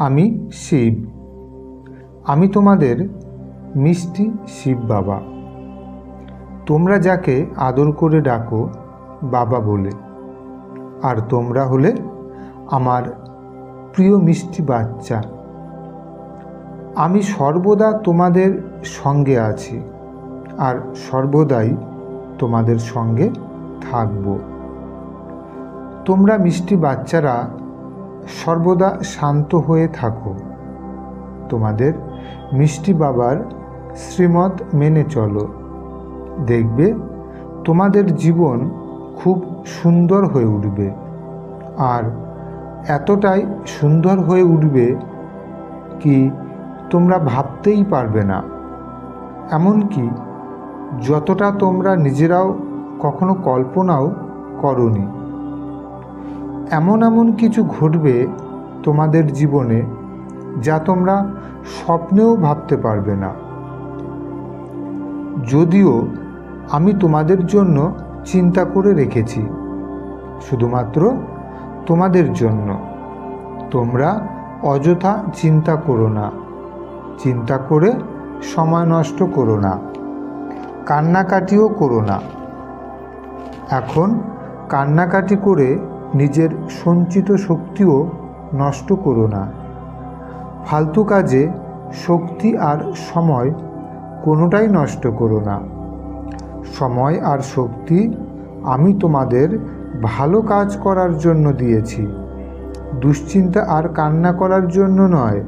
আমি শিব। আমি তোমাদের মিষ্টি শিব বাবা। তোমরা যাকে আদর করে ডাকো বাবা বলে, আর তোমরা হলে আমার প্রিয় মিষ্টি বাচ্চা। আমি সর্বদা তোমাদের সঙ্গে আছি আর সর্বদাই তোমাদের সঙ্গে থাকব। তোমরা মিষ্টি বাচ্চারা সর্বদা শান্ত হয়ে থাকো। তোমাদের মিষ্টি বাবার শ্রীমত মেনে চলো। দেখবে তোমাদের জীবন খুব সুন্দর হয়ে উঠবে, আর এতটাই সুন্দর হয়ে উঠবে কি তোমরা ভাবতেই পারবে না। এমনকি যতটা তোমরা নিজেরাও কখনো কল্পনাও করোনি। এমন কিছু ঘটবে তোমাদের জীবনে যা তোমরা স্বপ্নেও ভাবতে পারবে না। যদিও আমি তোমাদের জন্য চিন্তা করে রেখেছি, শুধুমাত্র তোমাদের জন্য। তোমরা অযথা চিন্তা করো না, চিন্তা করে সময় নষ্ট করো না, কান্নাকাটিও করো না। এখন কান্নাকাটি করে নিজের সঞ্চিত শক্তিও নষ্ট করো না। ফালতু কাজে শক্তি আর সময় কোনোটাই নষ্ট করো না। সময় আর শক্তি আমি তোমাদের ভালো কাজ করার জন্য দিয়েছি, দুশ্চিন্তা আর কান্না করার জন্য নয়।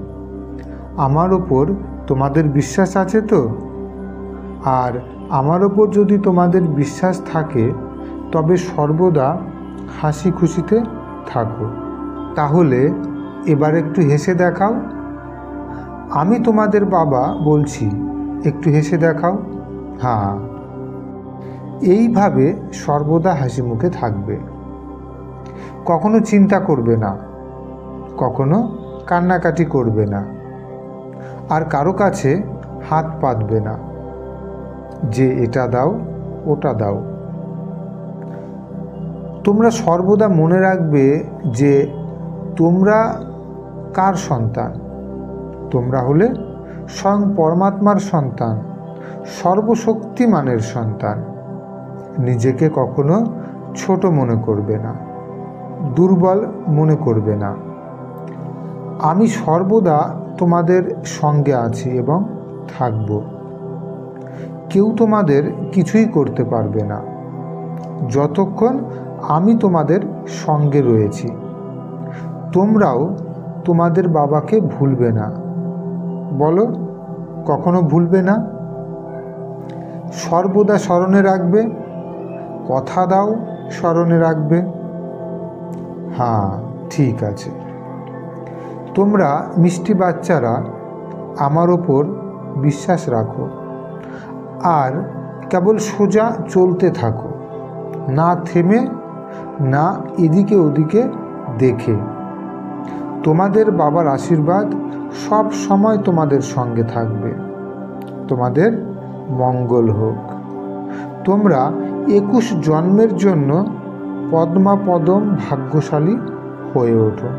আমার ওপর তোমাদের বিশ্বাস আছে তো? আর আমার ওপর যদি তোমাদের বিশ্বাস থাকে তবে সর্বদা হাসি খুশিতে থাকো। তাহলে এবার একটু হেসে দেখাও। আমি তোমাদের বাবা বলছি, একটু হেসে দেখাও। হ্যাঁ, এইভাবে সর্বদা হাসি মুখে থাকবে। কখনো চিন্তা করবে না, কখনো কান্নাকাটি করবে না, আর কারো কাছে হাত পাতবে না যে এটা দাও ওটা দাও। তোমরা সর্বদা মনে রাখবে যে তোমরা কার সন্তান। তোমরা হলে স্বয়ং পরমাত্মার সন্তান, সর্বশক্তিমানের সন্তান। নিজেকে কখনো ছোট মনে করবে না, দুর্বল মনে করবে না। আমি সর্বদা তোমাদের সঙ্গে আছি এবং থাকব। কেউ তোমাদের কিছুই করতে পারবে না যতক্ষণ আমি তোমাদের সঙ্গে রয়েছি। তোমরাও তোমাদের বাবাকে ভুলবে না। বলো, কখনো ভুলবে না? সর্বদা স্মরণে রাখবে। কথা দাও স্মরণে রাখবে। হ্যাঁ, ঠিক আছে। তোমরা মিষ্টি বাচ্চারা আমার ওপর বিশ্বাস রাখো আর কেবল সোজা চলতে থাকো, না থেমে, না এদিকে ওদিকে দেখে। তোমাদের বাবার আশীর্বাদ সব সময় তোমাদের সঙ্গে থাকবে। তোমাদের মঙ্গল হোক। তোমরা 21 জন্মের জন্য পদ্মাপদম ভাগ্যশালী হয়ে ওঠো।